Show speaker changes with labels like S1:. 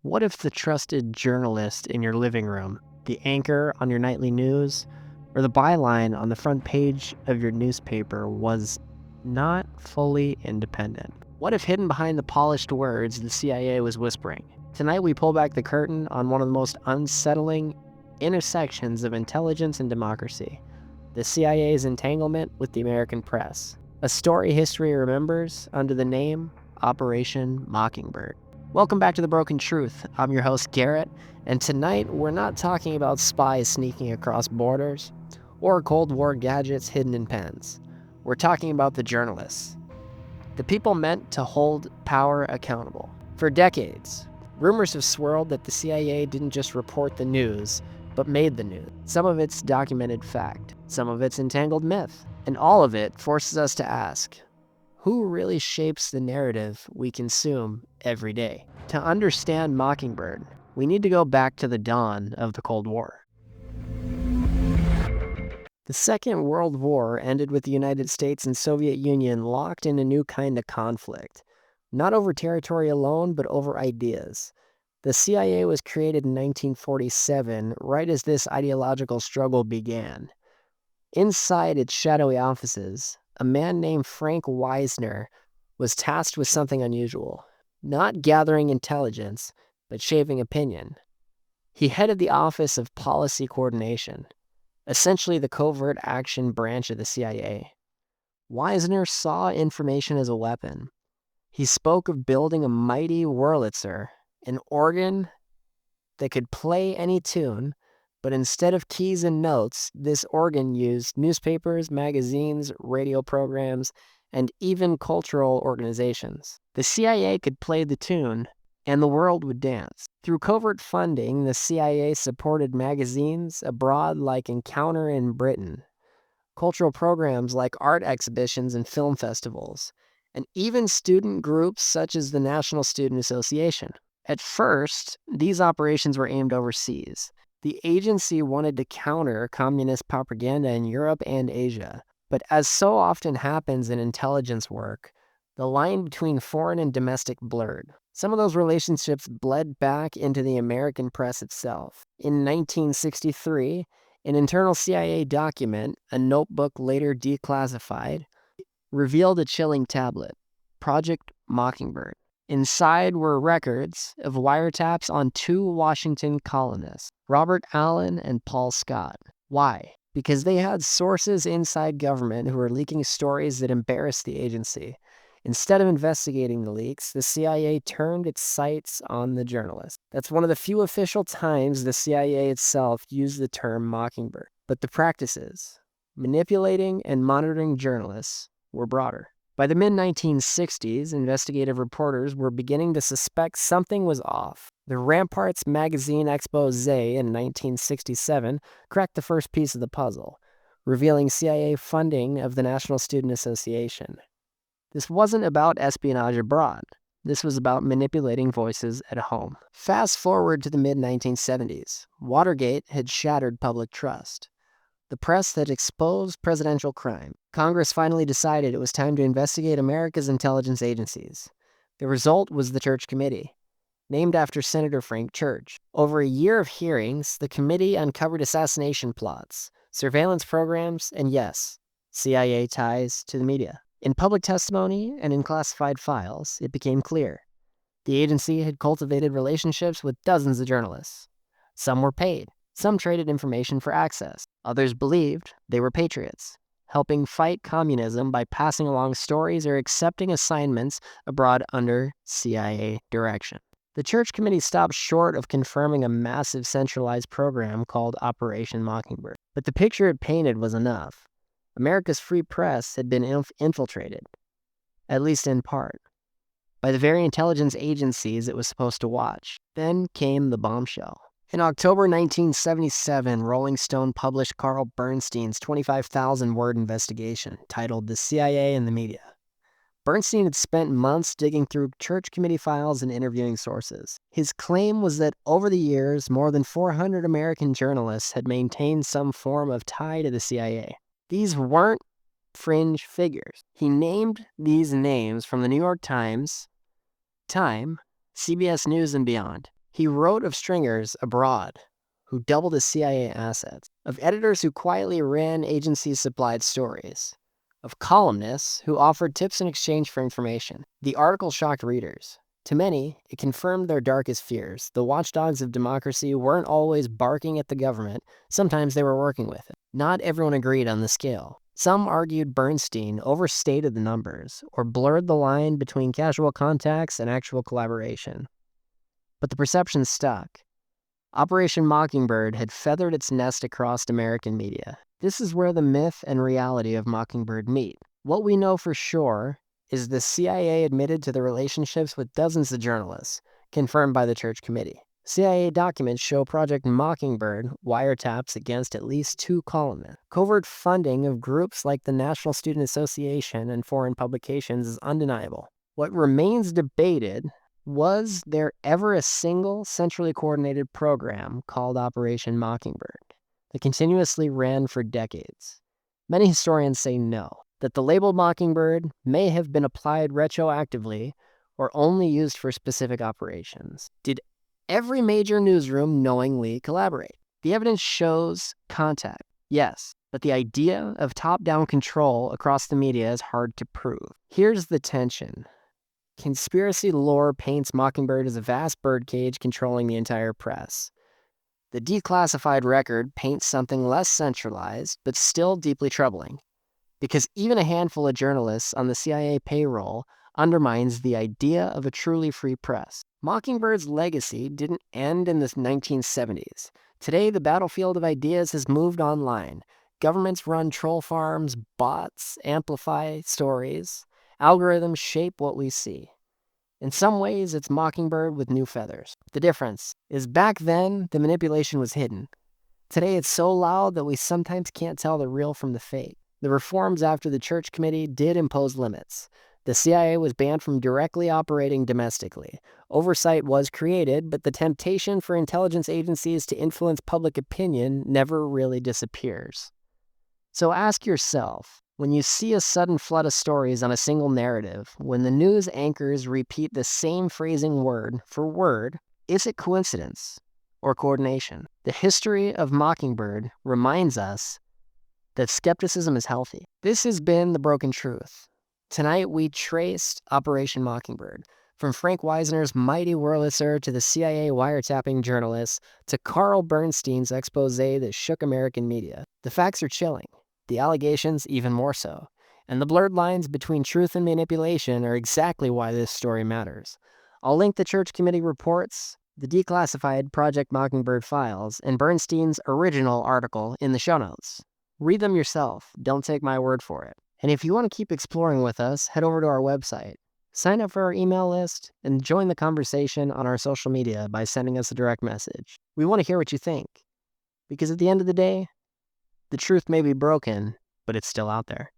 S1: What if the trusted journalist in your living room, the anchor on your nightly news, or the byline on the front page of your newspaper was not fully independent? What if hidden behind the polished words the CIA was whispering? Tonight we pull back the curtain on one of the most unsettling intersections of intelligence and democracy, the CIA's entanglement with the American press. A story history remembers under the name Operation Mockingbird. Welcome back to The Broken Truth. I'm your host, Garrett, and tonight we're not talking about spies sneaking across borders or Cold War gadgets hidden in pens. We're talking about the journalists, the people meant to hold power accountable. For decades, rumors have swirled that the CIA didn't just report the news, but made the news. Some of it's documented fact, some of it's entangled myth, and all of it forces us to ask, who really shapes the narrative we consume every day? To understand Mockingbird, we need to go back to the dawn of the Cold War. The Second World War ended with the United States and Soviet Union locked in a new kind of conflict, not over territory alone, but over ideas. The CIA was created in 1947, right as this ideological struggle began. Inside its shadowy offices, a man named Frank Wisner was tasked with something unusual, not gathering intelligence, but shaping opinion. He headed the Office of Policy Coordination, essentially the covert action branch of the CIA. Wisner saw information as a weapon. He spoke of building a mighty Wurlitzer, an organ that could play any tune, but instead of keys and notes, this organ used newspapers, magazines, radio programs, and even cultural organizations. The CIA could play the tune, and the world would dance. Through covert funding, the CIA supported magazines abroad like Encounter in Britain, cultural programs like art exhibitions and film festivals, and even student groups such as the National Student Association. At first, these operations were aimed overseas. The agency wanted to counter communist propaganda in Europe and Asia. But as so often happens in intelligence work, the line between foreign and domestic blurred. Some of those relationships bled back into the American press itself. In 1963, an internal CIA document, a notebook later declassified, revealed a chilling tablet, Project Mockingbird. Inside were records of wiretaps on two Washington colonists, Robert Allen and Paul Scott. Why? Because they had sources inside government who were leaking stories that embarrassed the agency. Instead of investigating the leaks, the CIA turned its sights on the journalists. That's one of the few official times the CIA itself used the term Mockingbird. But the practices, manipulating and monitoring journalists, were broader. By the mid-1960s, investigative reporters were beginning to suspect something was off. The Ramparts magazine expose in 1967 cracked the first piece of the puzzle, revealing CIA funding of the National Student Association. This wasn't about espionage abroad. This was about manipulating voices at home. Fast forward to the mid-1970s. Watergate had shattered public trust. The press had exposed presidential crime. Congress finally decided it was time to investigate America's intelligence agencies. The result was the Church Committee, named after Senator Frank Church. Over a year of hearings, the committee uncovered assassination plots, surveillance programs, and yes, CIA ties to the media. In public testimony and in classified files, it became clear. The agency had cultivated relationships with dozens of journalists. Some were paid. Some traded information for access. Others believed they were patriots, helping fight communism by passing along stories or accepting assignments abroad under CIA direction. The Church Committee stopped short of confirming a massive centralized program called Operation Mockingbird. But the picture it painted was enough. America's free press had been infiltrated, at least in part, by the very intelligence agencies it was supposed to watch. Then came the bombshell. In October 1977, Rolling Stone published Carl Bernstein's 25,000-word investigation titled The CIA and the Media. Bernstein had spent months digging through Church Committee files and interviewing sources. His claim was that over the years, more than 400 American journalists had maintained some form of tie to the CIA. These weren't fringe figures. He named these names from the New York Times, Time, CBS News, and beyond. He wrote of stringers abroad who doubled as CIA assets, of editors who quietly ran agency-supplied stories, of columnists who offered tips in exchange for information. The article shocked readers. To many, it confirmed their darkest fears. The watchdogs of democracy weren't always barking at the government. Sometimes they were working with it. Not everyone agreed on the scale. Some argued Bernstein overstated the numbers or blurred the line between casual contacts and actual collaboration. But the perception stuck. Operation Mockingbird had feathered its nest across American media. This is where the myth and reality of Mockingbird meet. What we know for sure is the CIA admitted to the relationships with dozens of journalists, confirmed by the Church Committee. CIA documents show Project Mockingbird wiretaps against at least 2 columnists. Covert funding of groups like the National Student Association and foreign publications is undeniable. What remains debated: was there ever a single centrally coordinated program called Operation Mockingbird that continuously ran for decades? Many historians say no, that the label Mockingbird may have been applied retroactively or only used for specific operations. Did every major newsroom knowingly collaborate? The evidence shows contact, yes, but the idea of top-down control across the media is hard to prove. Here's the tension. Conspiracy lore paints Mockingbird as a vast birdcage controlling the entire press. The declassified record paints something less centralized, but still deeply troubling, because even a handful of journalists on the CIA payroll undermines the idea of a truly free press. Mockingbird's legacy didn't end in the 1970s. Today, the battlefield of ideas has moved online. Governments run troll farms, bots amplify stories, algorithms shape what we see. In some ways, it's Mockingbird with new feathers. The difference is back then, the manipulation was hidden. Today, it's so loud that we sometimes can't tell the real from the fake. The reforms after the Church Committee did impose limits. The CIA was banned from directly operating domestically. Oversight was created, but the temptation for intelligence agencies to influence public opinion never really disappears. So ask yourself, when you see a sudden flood of stories on a single narrative, when the news anchors repeat the same phrasing word for word, is it coincidence or coordination? The history of Mockingbird reminds us that skepticism is healthy. This has been The Broken Truth. Tonight we traced Operation Mockingbird, from Frank Wisner's mighty Wurlitzer to the CIA wiretapping journalists to Carl Bernstein's expose that shook American media. The facts are chilling, the allegations even more so, and the blurred lines between truth and manipulation are exactly why this story matters. I'll link the Church Committee reports, the declassified Project Mockingbird files, and Bernstein's original article in the show notes. Read them yourself, don't take my word for it. And if you want to keep exploring with us, head over to our website. Sign up for our email list and join the conversation on our social media by sending us a direct message. We want to hear what you think, because at the end of the day, the truth may be broken, but it's still out there.